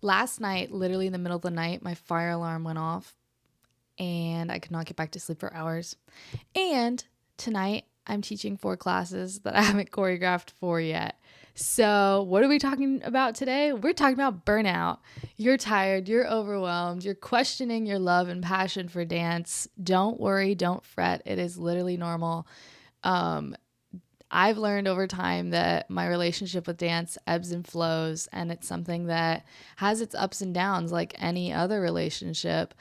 last night, literally in the middle of the night, my fire alarm went off and I could not get back to sleep for hours. And tonight, I'm teaching 4 classes that I haven't choreographed for yet. So, what are we talking about today? We're talking about burnout. You're tired, you're overwhelmed, you're questioning your love and passion for dance. Don't worry, don't fret. It is literally normal. I've learned over time that my relationship with dance ebbs and flows, and it's something that has its ups and downs like any other relationship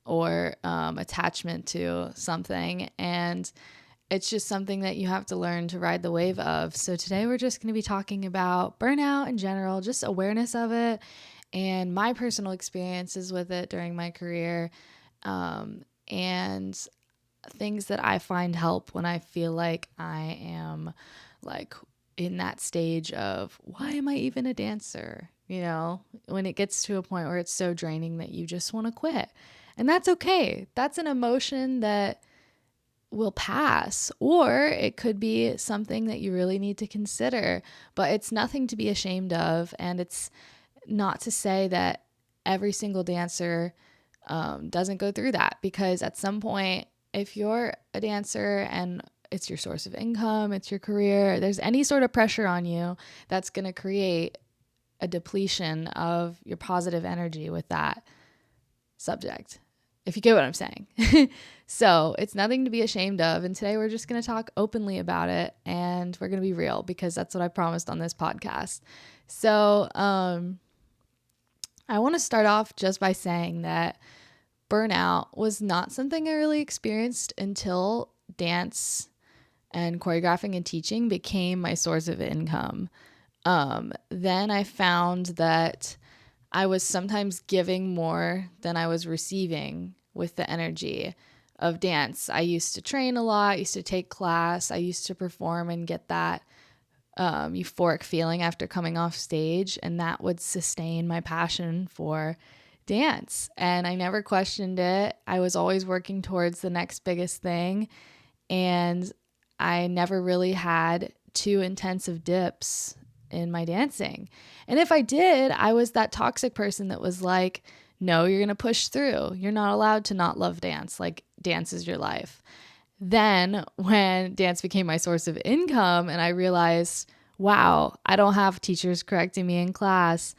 or attachment to something. And it's just something that you have to learn to ride the wave of. So today we're just going to be talking about burnout in general, just awareness of it and my personal experiences with it during my career, and things that I find help when I feel like I am like in that stage of why am I even a dancer? You know, when it gets to a point where it's so draining that you just want to quit. And that's okay. That's an emotion that will pass, or it could be something that you really need to consider, but it's nothing to be ashamed of. And it's not to say that every single dancer doesn't go through that, because at some point, if you're a dancer and it's your source of income, it's your career, there's any sort of pressure on you that's going to create a depletion of your positive energy with that subject, if you get what I'm saying. So it's nothing to be ashamed of. And today we're just going to talk openly about it, and we're going to be real, because that's what I promised on this podcast. So I want to start off just by saying that burnout was not something I really experienced until dance and choreographing and teaching became my source of income. Then I found that I was sometimes giving more than I was receiving with the energy of dance. I used to train a lot, used to take class, I used to perform and get that euphoric feeling after coming off stage, and that would sustain my passion for dance. And I never questioned it. I was always working towards the next biggest thing, and I never really had too intensive dips in my dancing. And if I did, I was that toxic person that was like, no, you're going to push through. You're not allowed to not love dance. Like, dance is your life. Then when dance became my source of income and I realized, wow, I don't have teachers correcting me in class.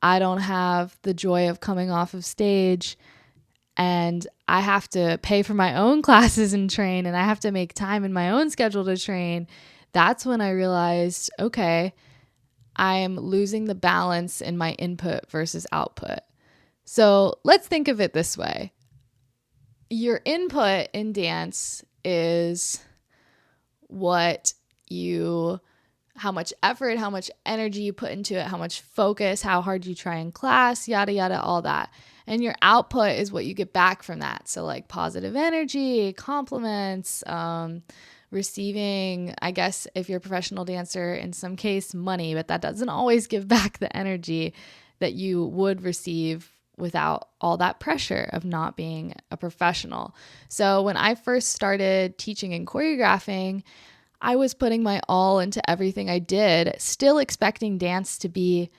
I don't have the joy of coming off of stage, and I have to pay for my own classes and train, and I have to make time in my own schedule to train. That's when I realized, okay, I'm losing the balance in my input versus output. So let's think of it this way. Your input in dance is how much effort, how much energy you put into it, how much focus, how hard you try in class, yada, yada, all that. And your output is what you get back from that. So like positive energy, compliments, receiving, I guess if you're a professional dancer, in some case, money, but that doesn't always give back the energy that you would receive without all that pressure of not being a professional. So when I first started teaching and choreographing, I was putting my all into everything I did, still expecting dance to be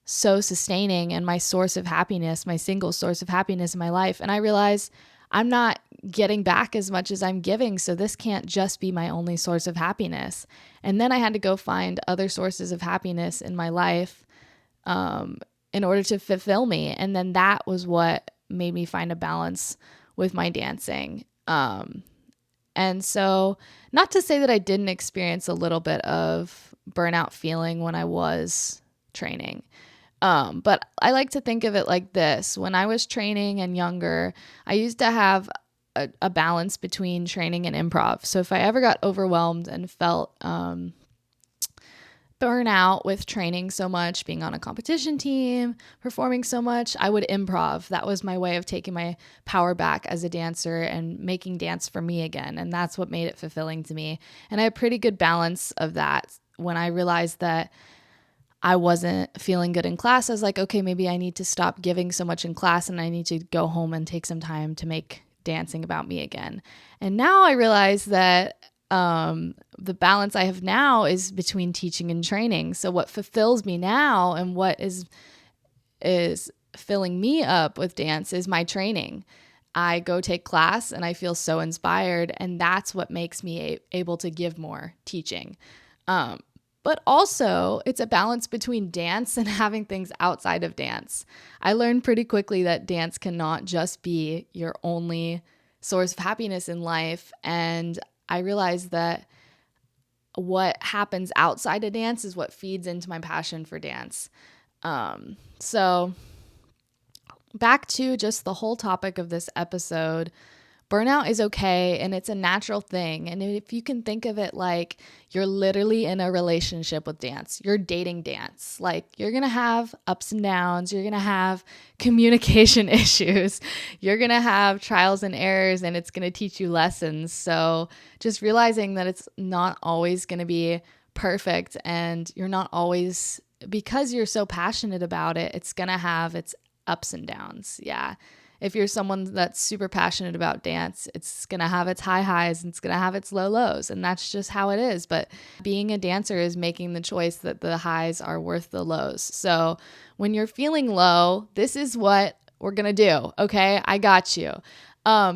so sustaining and my source of happiness, my single source of happiness in my life. And I realized I'm not getting back as much as I'm giving, so this can't just be my only source of happiness. And then I had to go find other sources of happiness in my life in order to fulfill me. And then that was what made me find a balance with my dancing. And so, not to say that I didn't experience a little bit of burnout feeling when I was training. But I like to think of it like this. When I was training and younger, I used to have a balance between training and improv. So if I ever got overwhelmed and felt burnout with training so much, being on a competition team, performing so much, I would improv. That was my way of taking my power back as a dancer and making dance for me again. And that's what made it fulfilling to me. And I had a pretty good balance of that. When I realized that I wasn't feeling good in class, I was like, okay, maybe I need to stop giving so much in class and I need to go home and take some time to make dancing about me again. And now I realize that the balance I have now is between teaching and training. So what fulfills me now and what is filling me up with dance is my training. I go take class and I feel so inspired, and that's what makes me able to give more teaching. But also, it's a balance between dance and having things outside of dance. I learned pretty quickly that dance cannot just be your only source of happiness in life. And I realized that what happens outside of dance is what feeds into my passion for dance. So back to just the whole topic of this episode, burnout is okay and it's a natural thing. And if you can think of it like you're literally in a relationship with dance, you're dating dance, like you're going to have ups and downs, you're going to have communication issues, you're going to have trials and errors, and it's going to teach you lessons. So just realizing that it's not always going to be perfect, and you're not always, because you're so passionate about it, it's going to have its ups and downs. Yeah. If you're someone that's super passionate about dance, it's going to have its high highs and it's going to have its low lows. And that's just how it is. But being a dancer is making the choice that the highs are worth the lows. So when you're feeling low, this is what we're going to do. Okay. I got you.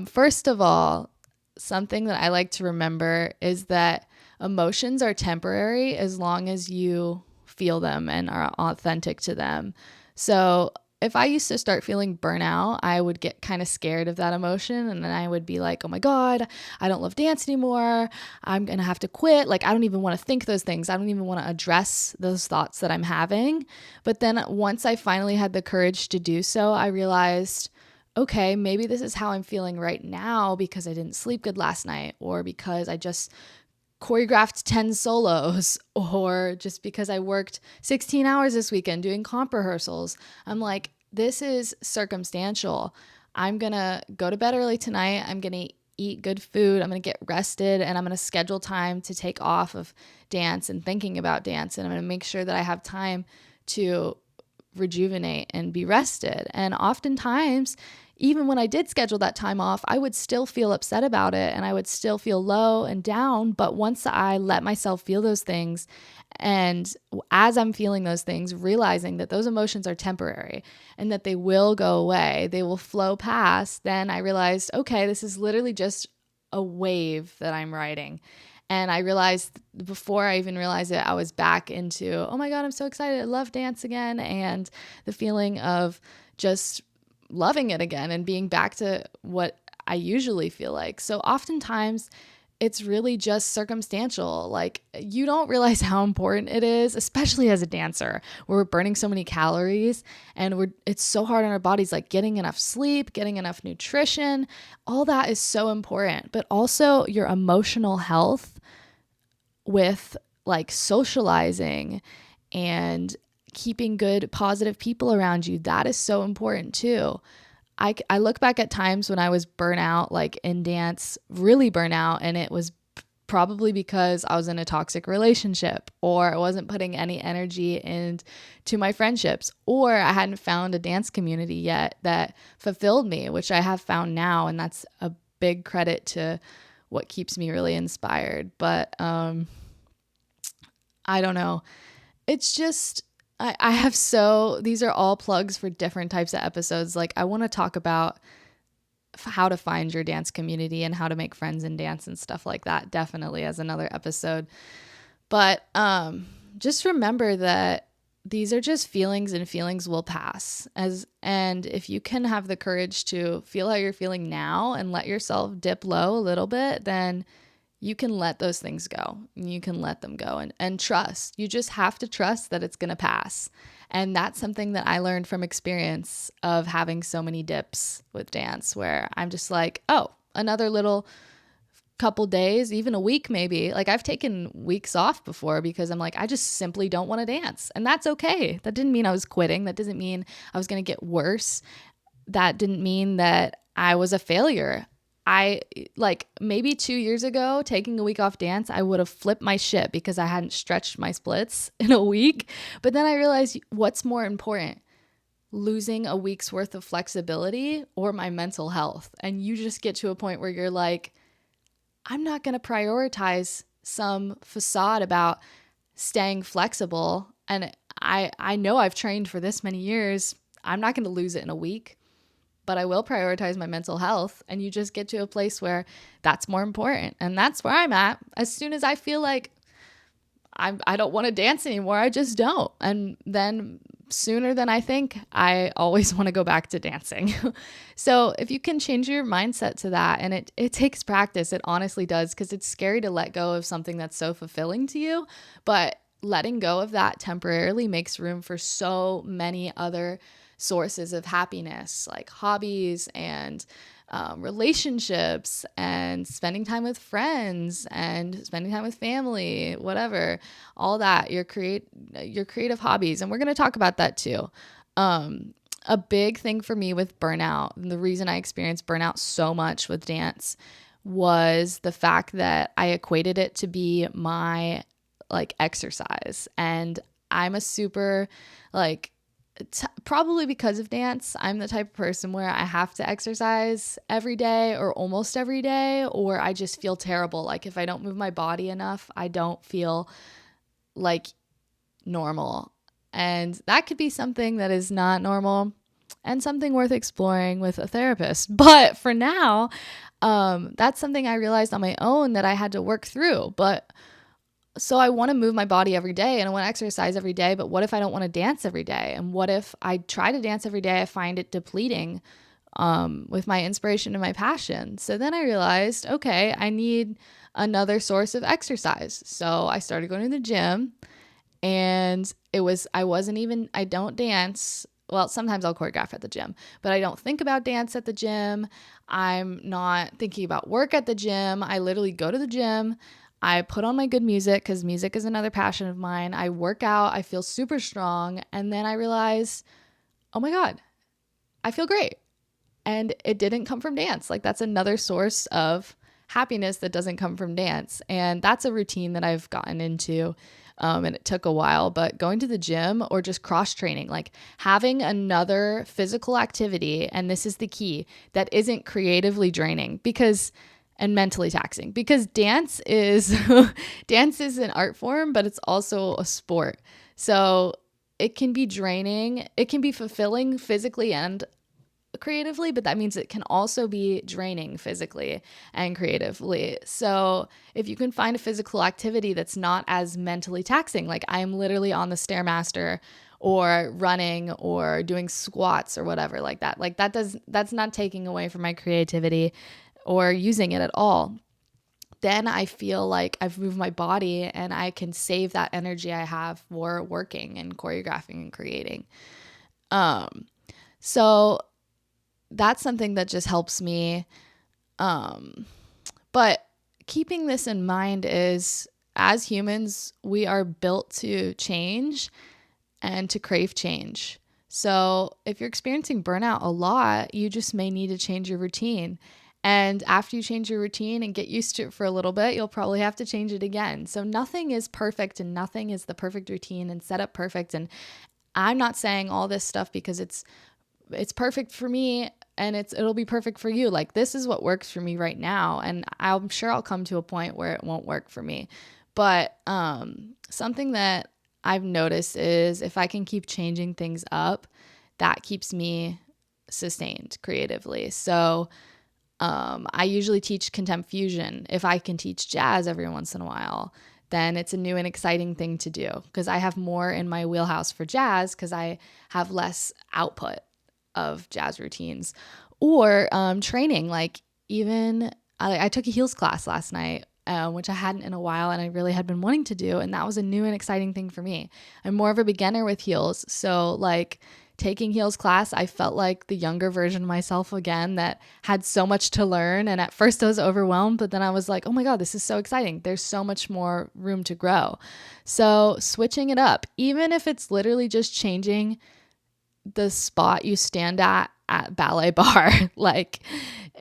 First of all, something that I like to remember is that emotions are temporary as long as you feel them and are authentic to them. So if I used to start feeling burnout, I would get kind of scared of that emotion. And then I would be like, oh my God, I don't love dance anymore. I'm going to have to quit. Like, I don't even want to think those things. I don't even want to address those thoughts that I'm having. But then once I finally had the courage to do so, I realized, okay, maybe this is how I'm feeling right now because I didn't sleep good last night, or because I just choreographed 10 solos, or just because I worked 16 hours this weekend doing comp rehearsals. I'm like, this is circumstantial. I'm going to go to bed early tonight. I'm going to eat good food. I'm going to get rested, and I'm going to schedule time to take off of dance and thinking about dance. And I'm going to make sure that I have time to rejuvenate and be rested. And oftentimes, even when I did schedule that time off, I would still feel upset about it and I would still feel low and down. But once I let myself feel those things, and as I'm feeling those things, realizing that those emotions are temporary and that they will go away, they will flow past, then I realized, okay, this is literally just a wave that I'm riding. And I realized before I even realized it, I was back into, oh my God, I'm so excited. I love dance again. And the feeling of just loving it again and being back to what I usually feel like. So oftentimes it's really just circumstantial. Like, you don't realize how important it is, especially as a dancer, where we're burning so many calories and it's so hard on our bodies, like getting enough sleep, getting enough nutrition, all that is so important. But also your emotional health with like socializing and keeping good, positive people around you, that is so important too. I look back at times when I was burnout, like in dance, really burnout, and it was probably because I was in a toxic relationship, or I wasn't putting any energy into my friendships, or I hadn't found a dance community yet that fulfilled me, which I have found now, and that's a big credit to what keeps me really inspired. But I don't know. It's just, I have these are all plugs for different types of episodes. Like, I want to talk about how to find your dance community and how to make friends in dance and stuff like that, definitely as another episode. But just remember that these are just feelings, and feelings will pass. And if you can have the courage to feel how you're feeling now and let yourself dip low a little bit, then you can let those things go. You can let them go and trust. You just have to trust that it's going to pass. And that's something that I learned from experience of having so many dips with dance, where I'm just like, oh, another little couple days, even a week maybe. Like, I've taken weeks off before because I'm like, I just simply don't want to dance. And that's okay. That didn't mean I was quitting. That doesn't mean I was going to get worse. That didn't mean that I was a failure. Like maybe 2 years ago, taking a week off dance, I would have flipped my shit because I hadn't stretched my splits in a week. But then I realized, what's more important, losing a week's worth of flexibility or my mental health? And you just get to a point where you're like, I'm not going to prioritize some facade about staying flexible. And I know I've trained for this many years. I'm not going to lose it in a week, but I will prioritize my mental health. And you just get to a place where that's more important. And that's where I'm at. As soon as I feel like I don't want to dance anymore, I just don't. And then sooner than I think, I always want to go back to dancing. So if you can change your mindset to that, and it takes practice, it honestly does, because it's scary to let go of something that's so fulfilling to you. But letting go of that temporarily makes room for so many other sources of happiness, like hobbies and relationships and spending time with friends and spending time with family, whatever, all that, your creative hobbies. And we're going to talk about that too. A big thing for me with burnout, and the reason I experienced burnout so much with dance, was the fact that I equated it to be my like exercise. And I'm a super like, probably because of dance, I'm the type of person where I have to exercise every day or almost every day, or I just feel terrible. Like if I don't move my body enough, I don't feel like normal. And that could be something that is not normal and something worth exploring with a therapist. But for now, that's something I realized on my own that I had to work through. But so I want to move my body every day and I want to exercise every day, but what if I don't want to dance every day? And what if I try to dance every day, I find it depleting with my inspiration and my passion? So then I realized, okay, I need another source of exercise. So I started going to the gym, and I don't dance. Well, sometimes I'll choreograph at the gym, but I don't think about dance at the gym. I'm not thinking about work at the gym. I literally go to the gym. I put on my good music, because music is another passion of mine. I work out. I feel super strong. And then I realize, oh my God, I feel great. And it didn't come from dance. Like that's another source of happiness that doesn't come from dance. And that's a routine that I've gotten into. And it took a while, but going to the gym or just cross training, like having another physical activity. And this is the key, that isn't creatively draining and mentally taxing, because dance is dance is an art form, but it's also a sport. So it can be draining. It can be fulfilling physically and creatively, but that means it can also be draining physically and creatively. So if you can find a physical activity that's not as mentally taxing, like I'm literally on the Stairmaster or running or doing squats or whatever like that's not taking away from my creativity or using it at all, then I feel like I've moved my body and I can save that energy I have for working and choreographing and creating. So that's something that just helps me. But keeping this in mind is, as humans, we are built to change and to crave change. So if you're experiencing burnout a lot, you just may need to change your routine. And after you change your routine and get used to it for a little bit, you'll probably have to change it again. So nothing is perfect and nothing is the perfect routine and set up perfect. And I'm not saying all this stuff because it's perfect for me and it'll be perfect for you. Like this is what works for me right now. And I'm sure I'll come to a point where it won't work for me. But something that I've noticed is if I can keep changing things up, that keeps me sustained creatively. So I usually teach contempt fusion. If I can teach jazz every once in a while, then it's a new and exciting thing to do, because I have more in my wheelhouse for jazz because I have less output of jazz routines. Or training, like even I took a heels class last night, which I hadn't in a while and I really had been wanting to do. And that was a new and exciting thing for me. I'm more of a beginner with heels. So like taking heels class, I felt like the younger version of myself again that had so much to learn. And at first I was overwhelmed, but then I was like, oh my God, this is so exciting. There's so much more room to grow. So switching it up, even if it's literally just changing the spot you stand at ballet bar. Like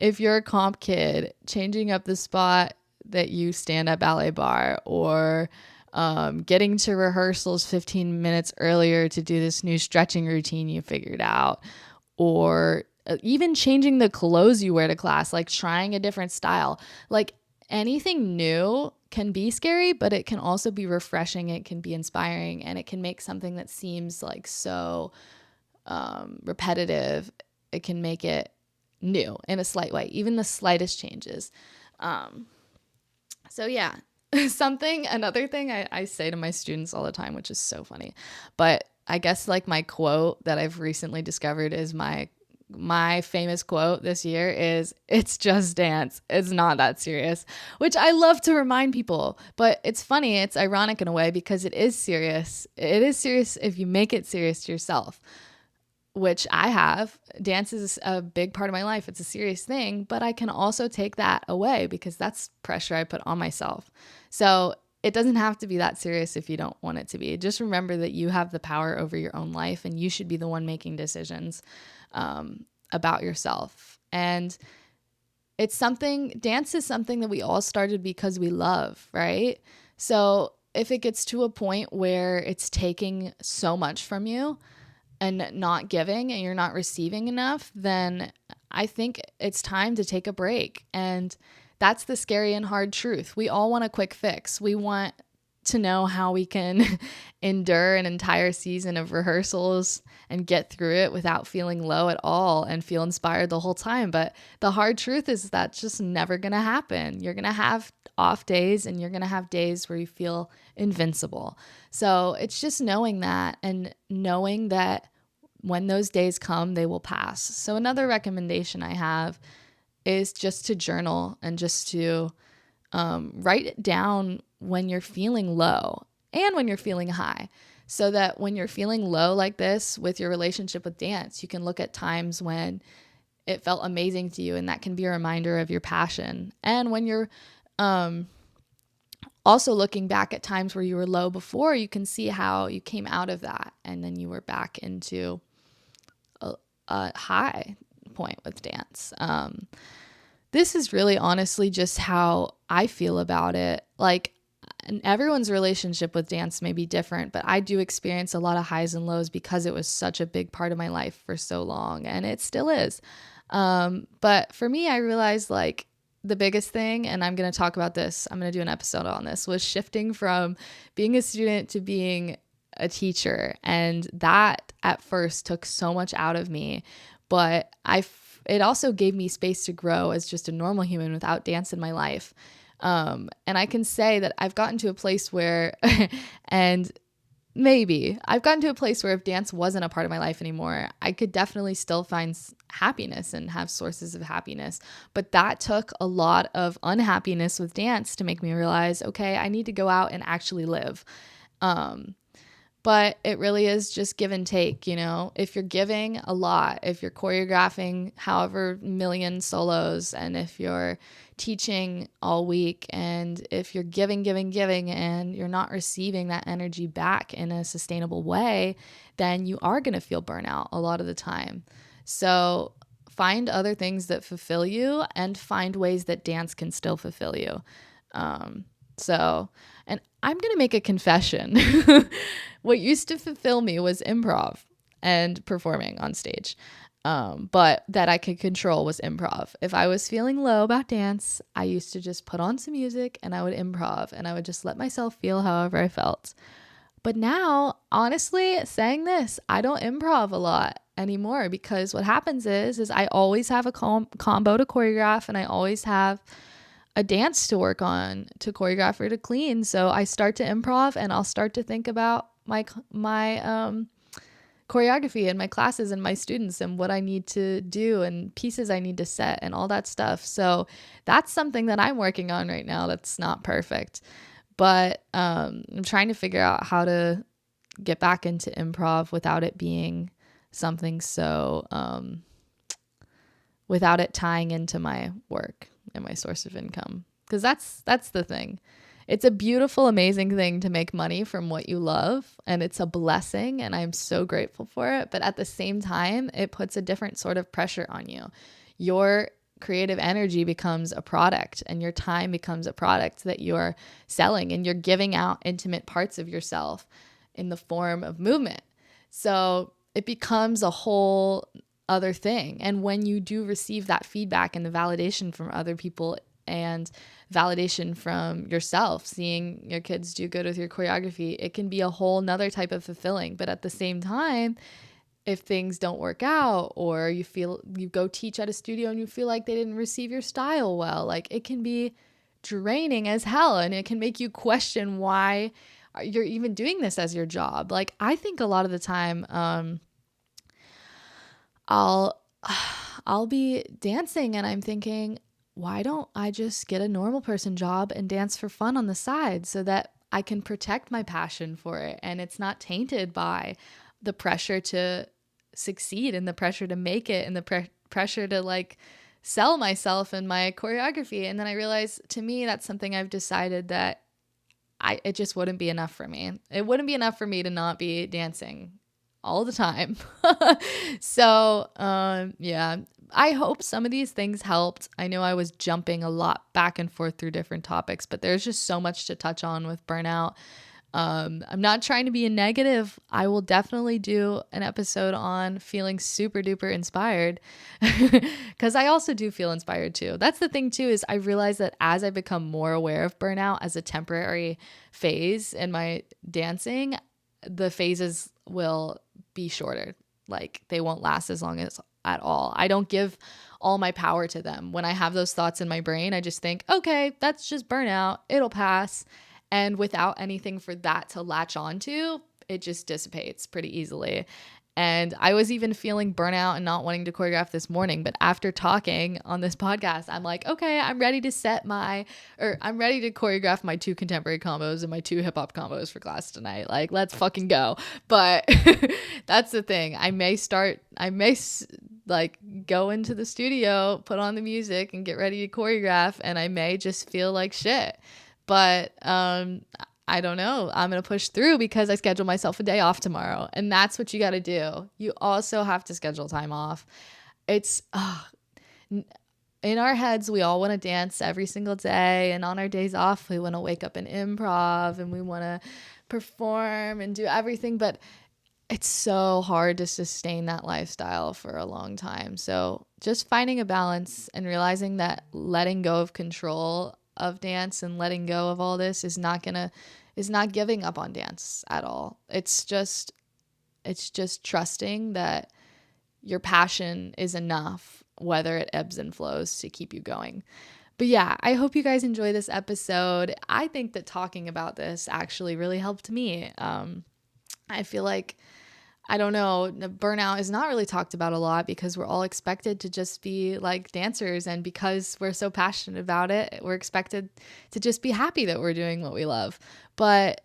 if you're a comp kid, changing up the spot that you stand at ballet bar, or getting to rehearsals 15 minutes earlier to do this new stretching routine you figured out, or even changing the clothes you wear to class, like trying a different style. Like anything new can be scary, but it can also be refreshing. It can be inspiring, and it can make something that seems like so repetitive, it can make it new in a slight way, even the slightest changes. So yeah, another thing I say to my students all the time, which is so funny, but I guess like my quote that I've recently discovered is my famous quote this year is, "It's just dance. It's not that serious," which I love to remind people. But it's funny, it's ironic in a way, because it is serious. It is serious if you make it serious to yourself, which I have. Dance is a big part of my life. It's a serious thing, but I can also take that away because that's pressure I put on myself. So it doesn't have to be that serious if you don't want it to be. Just remember that you have the power over your own life, and you should be the one making decisions about yourself. And dance is something that we all started because we love, right? So if it gets to a point where it's taking so much from you and not giving, and you're not receiving enough, then I think it's time to take a break. And that's the scary and hard truth. We all want a quick fix. We want to know how we can endure an entire season of rehearsals and get through it without feeling low at all and feel inspired the whole time. But the hard truth is that's just never going to happen. You're going to have off days, and you're going to have days where you feel invincible. So it's just knowing that, and knowing that when those days come, they will pass. So another recommendation I have is just to journal, and just to write it down when you're feeling low and when you're feeling high, so that when you're feeling low like this with your relationship with dance, you can look at times when it felt amazing to you, and that can be a reminder of your passion. And when you're also looking back at times where you were low before, you can see how you came out of that, and then you were back into a high point with dance. This is really honestly just how I feel about it. Like, and everyone's relationship with dance may be different, but I do experience a lot of highs and lows because it was such a big part of my life for so long, and it still is. But for me, I realized like the biggest thing, and I'm going to talk about this, I'm going to do an episode on this, was shifting from being a student to being a teacher. And that at first took so much out of me, but it also gave me space to grow as just a normal human without dance in my life. And I can say that I've gotten to a place where, and maybe I've gotten to a place where if dance wasn't a part of my life anymore, I could definitely still find happiness and have sources of happiness. But that took a lot of unhappiness with dance to make me realize, okay, I need to go out and actually live. But it really is just give and take, you know. If you're giving a lot, if you're choreographing however million solos, and if you're teaching all week, and if you're giving, and you're not receiving that energy back in a sustainable way, then you are going to feel burnout a lot of the time. So find other things that fulfill you, and find ways that dance can still fulfill you. And I'm going to make a confession. What used to fulfill me was improv and performing on stage. But that I could control was improv. If I was feeling low about dance, I used to just put on some music and I would improv, and I would just let myself feel however I felt. But now, honestly, saying this, I don't improv a lot anymore, because what happens is I always have a combo to choreograph, and I always have a dance to work on, to choreograph or to clean. So I start to improv, and I'll start to think about my choreography and my classes and my students and what I need to do and pieces I need to set and all that stuff. So that's something that I'm working on right now. That's not perfect, but I'm trying to figure out how to get back into improv without it being something so, without it tying into my work and my source of income. Because that's the thing. It's a beautiful, amazing thing to make money from what you love, and it's a blessing, and I'm so grateful for it. But at the same time, it puts a different sort of pressure on you. Your creative energy becomes a product, and your time becomes a product that you're selling, and you're giving out intimate parts of yourself in the form of movement. So it becomes a whole other thing. And when you do receive that feedback and the validation from other people, and validation from yourself, seeing your kids do good with your choreography, it can be a whole nother type of fulfilling. But at the same time, if things don't work out, or you go teach at a studio and you feel like they didn't receive your style well, like it can be draining as hell, and it can make you question why you're even doing this as your job. Like I think a lot of the time I'll I'll be dancing and I'm thinking, why don't I just get a normal person job and dance for fun on the side so that I can protect my passion for it and it's not tainted by the pressure to succeed and the pressure to make it and the pressure to like sell myself and my choreography. And then I realized, to me, that's something I've decided that it just wouldn't be enough for me. It wouldn't be enough for me to not be dancing all the time. So, yeah, I hope some of these things helped. I know I was jumping a lot back and forth through different topics, but there's just so much to touch on with burnout. I'm not trying to be a negative. I will definitely do an episode on feeling super duper inspired because I also do feel inspired too. That's the thing too, is I realize that as I become more aware of burnout as a temporary phase in my dancing, the phases will be shorter. Like they won't last as long as at all. I don't give all my power to them. When I have those thoughts in my brain, I just think, okay, that's just burnout. It'll pass. And without anything for that to latch onto, it just dissipates pretty easily. And I was even feeling burnout and not wanting to choreograph this morning. But after talking on this podcast, I'm like, okay, I'm ready to choreograph my 2 contemporary combos and my 2 hip hop combos for class tonight. Like, let's fucking go. But that's the thing. I may like go into the studio, put on the music and get ready to choreograph. And I may just feel like shit. But I don't know. I'm going to push through because I scheduled myself a day off tomorrow. And that's what you got to do. You also have to schedule time off. It's in our heads, we all want to dance every single day. And on our days off, we want to wake up and improv and we want to perform and do everything. But it's so hard to sustain that lifestyle for a long time. So just finding a balance and realizing that letting go of control of dance and letting go of all this is not giving up on dance at all. It's just trusting that your passion is enough, whether it ebbs and flows, to keep you going. But yeah, I hope you guys enjoy this episode. I think that talking about this actually really helped me. I feel like, I don't know, burnout is not really talked about a lot because we're all expected to just be like dancers. And because we're so passionate about it, we're expected to just be happy that we're doing what we love. But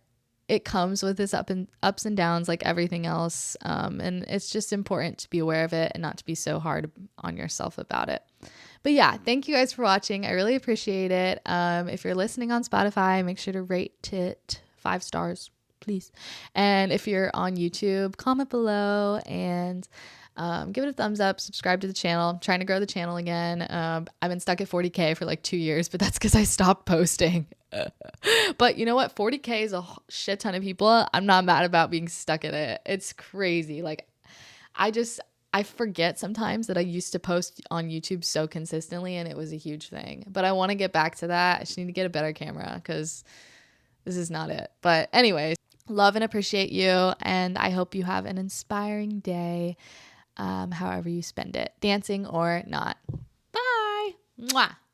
it comes with its ups and downs like everything else. And it's just important to be aware of it and not to be so hard on yourself about it. But yeah, thank you guys for watching. I really appreciate it. If you're listening on Spotify, make sure to rate it 5 stars. Please. And if you're on YouTube, comment below and give it a thumbs up, subscribe to the channel. I'm trying to grow the channel again. I've been stuck at 40K for like 2 years, but that's because I stopped posting. But you know what? 40K is a shit ton of people. I'm not mad about being stuck at it. It's crazy. Like I forget sometimes that I used to post on YouTube so consistently and it was a huge thing. But I want to get back to that. I just need to get a better camera because this is not it. But anyways, love and appreciate you. And I hope you have an inspiring day, however you spend it, dancing or not. Bye. Mwah.